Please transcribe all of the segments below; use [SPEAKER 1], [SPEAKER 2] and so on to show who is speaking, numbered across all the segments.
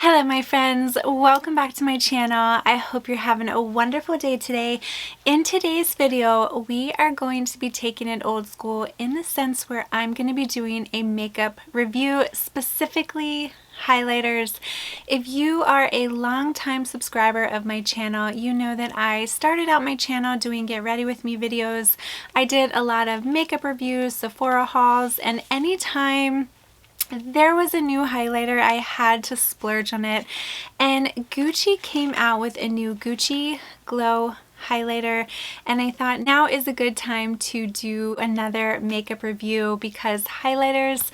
[SPEAKER 1] Hello my friends, welcome back to my channel. I hope you're having a wonderful day today. In today's video, we are going to be taking it old school in the sense where I'm going to be doing a makeup review, specifically highlighters. If you are a long-time subscriber of my channel, you know that I started out my channel doing get ready with me videos. I did a lot of makeup reviews, Sephora hauls, and anytime there was a new highlighter, I had to splurge on it, and Gucci came out with a new Gucci Glow highlighter, and I thought now is a good time to do another makeup review because highlighters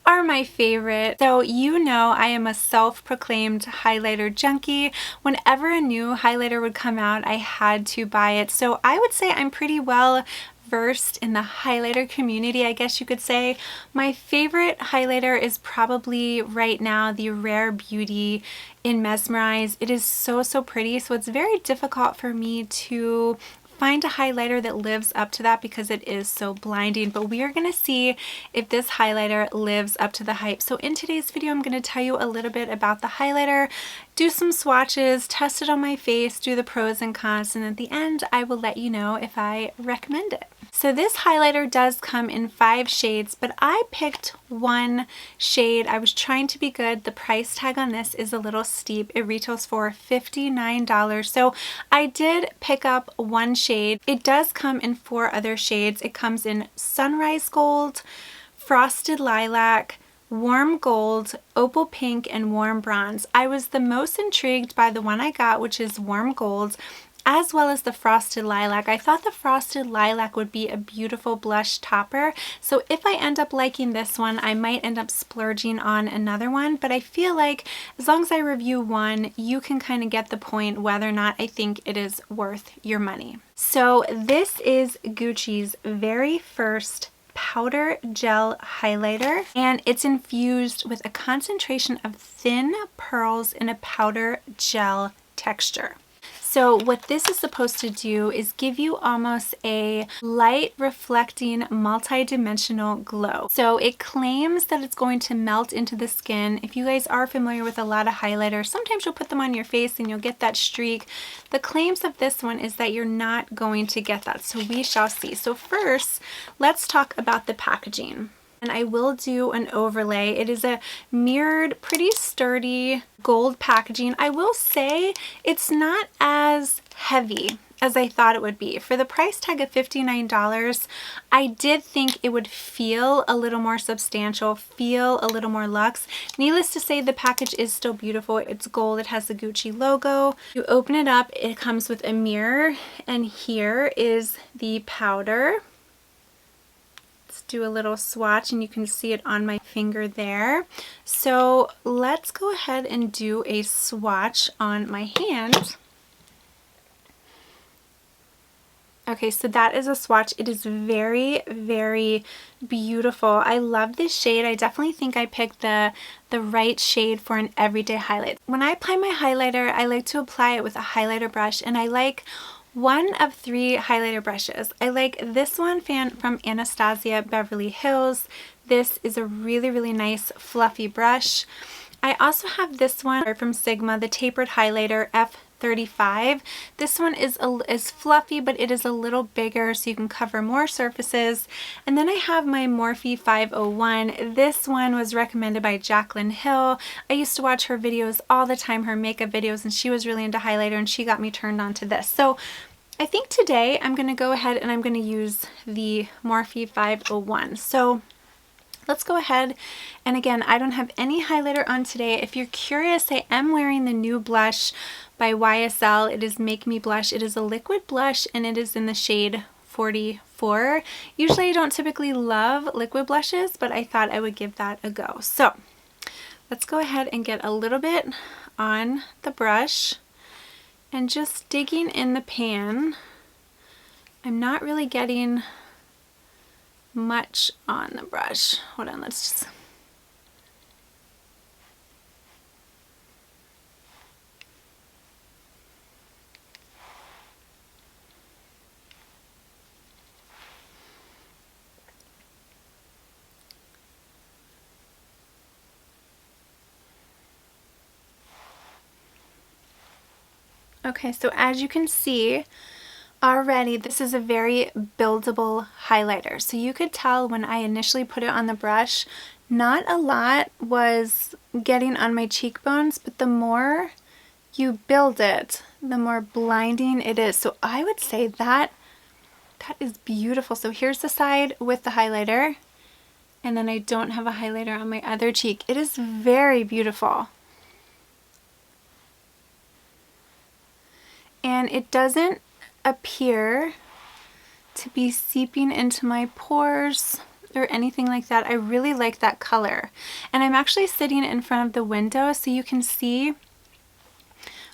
[SPEAKER 1] are my favorite. So you know I am a self-proclaimed highlighter junkie. Whenever a new highlighter would come out, I had to buy it. So I would say I'm pretty well versed in the highlighter community, I guess you could say. My favorite highlighter is probably right now the Rare Beauty in Mesmerize. It is so pretty, so it's very difficult for me to find a highlighter that lives up to that because it is so blinding, but we are going to see if this highlighter lives up to the hype. So in today's video, I'm going to tell you a little bit about the highlighter, do some swatches, test it on my face, do the pros and cons, and at the end, I will let you know if I recommend it. So this highlighter does come in 5 shades, but I picked one shade. I was trying to be good. The price tag on this is a little steep. It retails for $59. So I did pick up one shade. It does come in 4 other shades. It comes in Sunrise Gold, Frosted Lilac, Warm Gold, Opal Pink, and Warm Bronze. I was the most intrigued by the one I got, which is Warm Gold, as well as the Frosted Lilac. I thought the Frosted Lilac would be a beautiful blush topper, so if I end up liking this one, I might end up splurging on another one, but I feel like as long as I review one, you can kind of get the point whether or not I think it is worth your money. So this is Gucci's very first powder gel highlighter, and it's infused with a concentration of thin pearls in a powder gel texture. So what this is supposed to do is give you almost a light reflecting multi-dimensional glow. So it claims that it's going to melt into the skin. If you guys are familiar with a lot of highlighters, sometimes you'll put them on your face and you'll get that streak. The claims of this one is that you're not going to get that, so we shall see. So first, let's talk about the packaging. And I will do an overlay. It is a mirrored, pretty sturdy gold packaging. I will say it's not as heavy as I thought it would be. For the price tag of $59, I did think it would feel a little more substantial, feel a little more luxe. Needless to say, the package is still beautiful. It's gold. It has the Gucci logo. You open it up, it comes with a mirror, and here is the powder. Do a little swatch and you can see it on my finger there. So let's go ahead and do a swatch on my hand. Okay, so that is a swatch. It is very beautiful. I love this shade. I definitely think I picked the right shade for an everyday highlight. When I apply my highlighter, I like to apply it with a highlighter brush, and I like one of 3 highlighter brushes. I like this one from Anastasia Beverly Hills. This is a really nice fluffy brush. I also have this one from Sigma, the tapered highlighter F35. This one is fluffy, but it is a little bigger, so you can cover more surfaces. And then I have my Morphe 501. This one was recommended by Jaclyn Hill. I used to watch her videos all the time, her makeup videos, and she was really into highlighter, and she got me turned on to this. So I think today I'm going to go ahead and I'm going to use the Morphe 501. So let's go ahead, and again, I don't have any highlighter on today. If you're curious, I am wearing the new blush by YSL. It is Make Me Blush. It is a liquid blush, and it is in the shade 44. Usually I don't typically love liquid blushes, but I thought I would give that a go. So let's go ahead and get a little bit on the brush and just digging in the pan. I'm not really getting much on the brush. Hold on, let's just... Okay, so as you can see already, this is a very buildable highlighter. So you could tell when I initially put it on the brush, not a lot was getting on my cheekbones, but the more you build it, the more blinding it is. So I would say that is beautiful. So here's the side with the highlighter, and then I don't have a highlighter on my other cheek. It is very beautiful. And it doesn't appear to be seeping into my pores or anything like that. I really like that color. And I'm actually sitting in front of the window, so you can see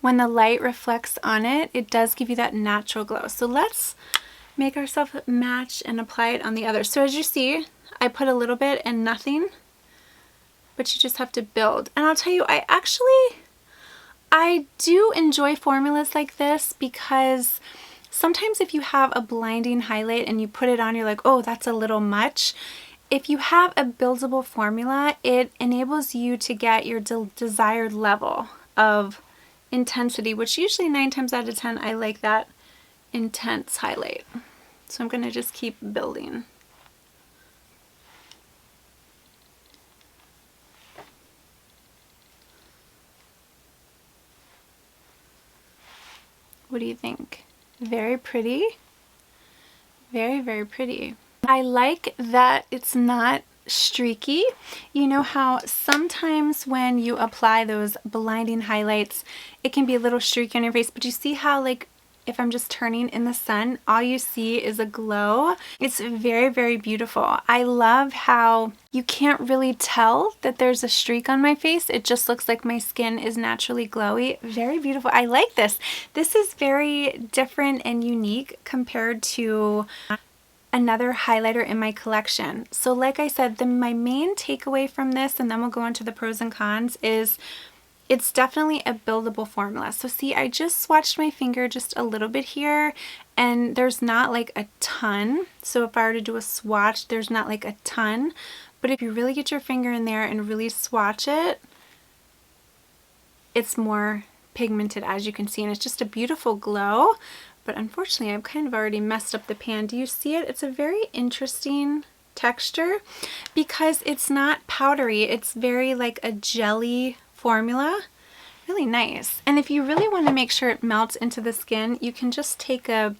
[SPEAKER 1] when the light reflects on it, it does give you that natural glow. So let's make ourselves match and apply it on the other. So as you see, I put a little bit and nothing, but you just have to build. And I'll tell you, I do enjoy formulas like this because sometimes if you have a blinding highlight and you put it on, you're like, oh, that's a little much. If you have a buildable formula, it enables you to get your desired level of intensity, which usually 9 times out of 10, I like that intense highlight. So I'm going to just keep building. What do you think? Very pretty. Very, very pretty. I like that it's not streaky. You know how sometimes when you apply those blinding highlights, it can be a little streaky on your face, but you see how, like, if I'm just turning in the sun, all you see is a glow. It's very, very beautiful. I love how you can't really tell that there's a streak on my face. It just looks like my skin is naturally glowy. Very beautiful. I like this. This is very different and unique compared to another highlighter in my collection. So like I said, my main takeaway from this, and then we'll go into the pros and cons, is it's definitely a buildable formula. So see, I just swatched my finger just a little bit here, and there's not like a ton. So if I were to do a swatch, there's not like a ton. But if you really get your finger in there and really swatch it, it's more pigmented, as you can see, and it's just a beautiful glow. But unfortunately, I've kind of already messed up the pan. Do you see it? It's a very interesting texture because it's not powdery. It's very like a jelly formula. Really nice. And if you really want to make sure it melts into the skin, you can just take a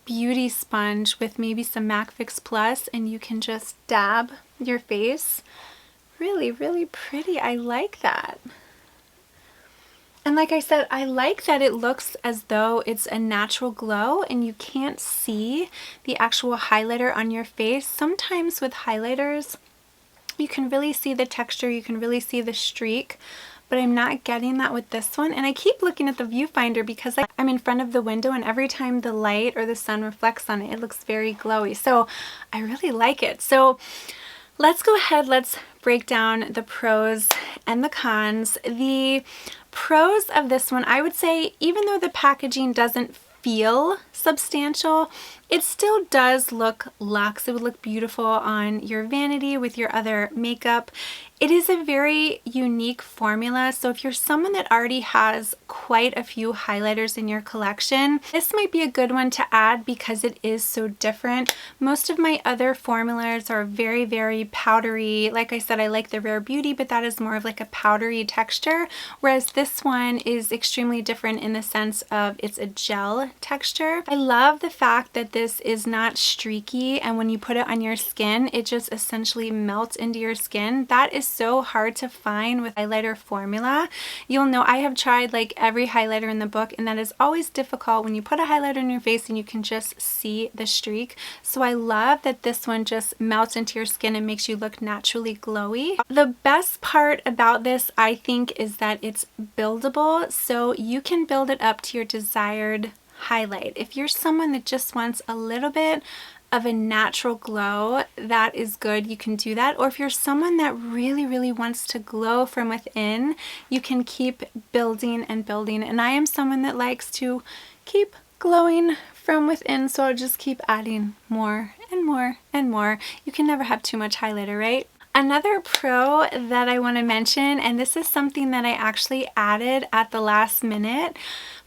[SPEAKER 1] beauty sponge with maybe some MAC Fix Plus and you can just dab your face. Really, really pretty. I like that. And like I said, I like that it looks as though it's a natural glow and you can't see the actual highlighter on your face. Sometimes with highlighters, you can really see the texture, you can really see the streak, but I'm not getting that with this one. And I keep looking at the viewfinder because I'm in front of the window and every time the light or the sun reflects on it, it looks very glowy. So I really like it. So let's go ahead, let's break down the pros and the cons. The pros of this one, I would say, even though the packaging doesn't feel substantial, it still does look luxe. It would look beautiful on your vanity with your other makeup. It is a very unique formula, so if you're someone that already has quite a few highlighters in your collection, this might be a good one to add because it is so different. Most of my other formulas are very, very powdery. Like I said, I like the Rare Beauty, but that is more of like a powdery texture, whereas this one is extremely different in the sense of it's a gel texture. I love the fact that this is not streaky, and when you put it on your skin, it just essentially melts into your skin. That is so hard to find with highlighter formula. You'll know I have tried like every highlighter in the book, and that is always difficult when you put a highlighter in your face and you can just see the streak. So I love that this one just melts into your skin and makes you look naturally glowy. The best part about this, I think, is that it's buildable, so you can build it up to your desired highlight. If you're someone that just wants a little bit of a natural glow, that is good. You can do that. Or if you're someone that really, really wants to glow from within, you can keep building and building. And I am someone that likes to keep glowing from within, so I'll just keep adding more and more and more. You can never have too much highlighter, right? Another pro that I want to mention, and this is something that I actually added at the last minute.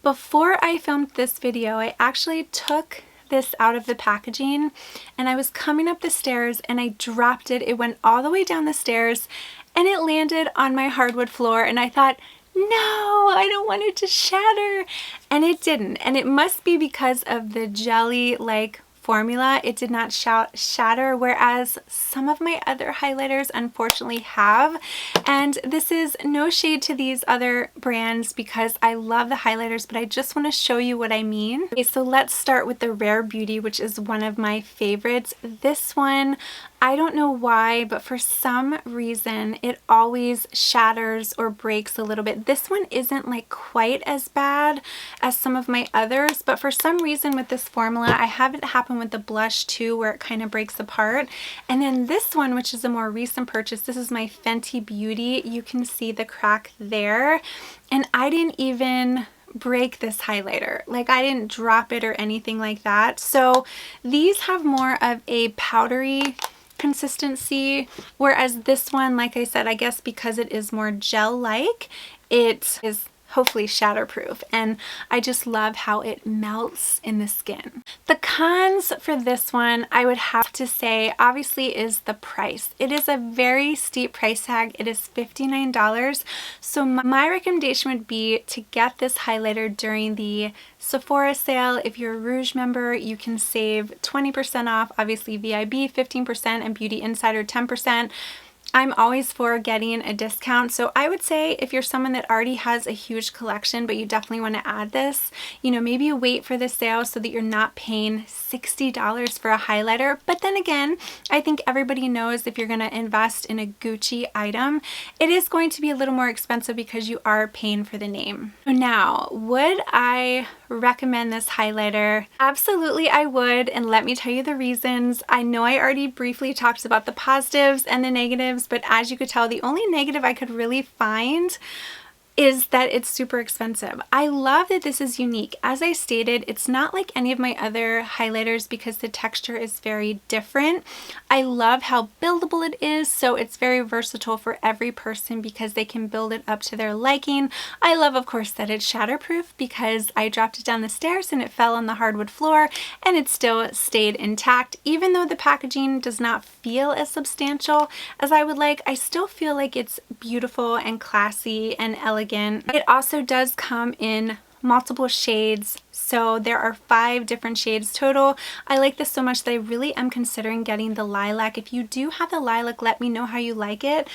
[SPEAKER 1] Before I filmed this video, I actually took this out of the packaging and I was coming up the stairs and I dropped it. It went all the way down the stairs and it landed on my hardwood floor, and I thought, no, I don't want it to shatter. And it didn't. And it must be because of the jelly-like formula. It did not shatter, whereas some of my other highlighters unfortunately have. And this is no shade to these other brands because I love the highlighters, but I just want to show you what I mean. Okay, so let's start with the Rare Beauty, which is one of my favorites. This one, I don't know why, but for some reason it always shatters or breaks a little bit. This one isn't like quite as bad as some of my others, but for some reason with this formula, I have it happen with the blush too, where it kind of breaks apart. And then this one, which is a more recent purchase, this is my Fenty Beauty. You can see the crack there, and I didn't even break this highlighter. Like, I didn't drop it or anything like that. So these have more of a powdery consistency, whereas this one, like I said, I guess because it is more gel-like, it is hopefully shatterproof, and I just love how it melts in the skin. The cons for this one, I would have to say, obviously, is the price. It is a very steep price tag. It is $59. So my recommendation would be to get this highlighter during the Sephora sale. If you're a Rouge member, you can save 20% off, obviously VIB 15% and Beauty Insider 10%. I'm always for getting a discount, so I would say if you're someone that already has a huge collection but you definitely want to add this, you know, maybe you wait for the sale so that you're not paying $60 for a highlighter. But then again, I think everybody knows if you're going to invest in a Gucci item, it is going to be a little more expensive because you are paying for the name. Now, would I recommend this highlighter? Absolutely I would, and let me tell you the reasons. I know I already briefly talked about the positives and the negatives, but as you could tell, the only negative I could really find is that it's super expensive. I love that this is unique. As I stated, it's not like any of my other highlighters because the texture is very different. I love how buildable it is, so it's very versatile for every person because they can build it up to their liking. I love, of course, that it's shatterproof because I dropped it down the stairs and it fell on the hardwood floor and it still stayed intact. Even though the packaging does not feel as substantial as I would like, I still feel like it's beautiful and classy and elegant. It also does come in multiple shades, so there are 5 different shades total. I like this so much that I really am considering getting the lilac. If you do have the lilac, let me know how you like it.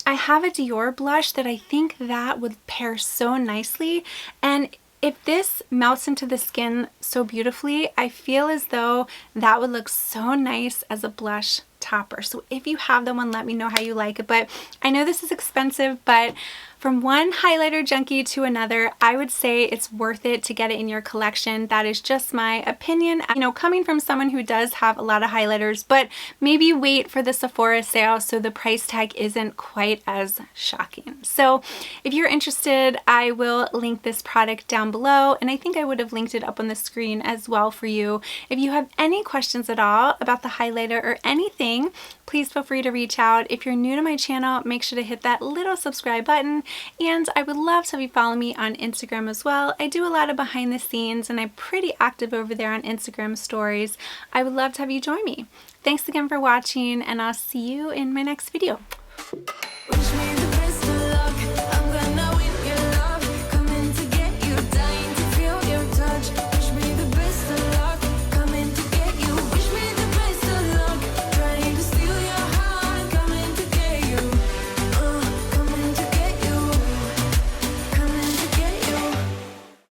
[SPEAKER 1] I have a Dior blush that I think that would pair so nicely, and if this melts into the skin so beautifully, I feel as though that would look so nice as a blush topper. So if you have the one, let me know how you like it. But I know this is expensive, but from one highlighter junkie to another, I would say it's worth it to get it in your collection. That is just my opinion, you know, coming from someone who does have a lot of highlighters, but maybe wait for the Sephora sale so the price tag isn't quite as shocking. So if you're interested, I will link this product down below, and I think I would have linked it up on the screen as well for you. If you have any questions at all about the highlighter or anything, please feel free to reach out. If you're new to my channel, make sure to hit that little subscribe button, and I would love to have you follow me on Instagram as well. I do a lot of behind the scenes and I'm pretty active over there on Instagram stories. I would love to have you join me. Thanks again for watching, and I'll see you in my next video.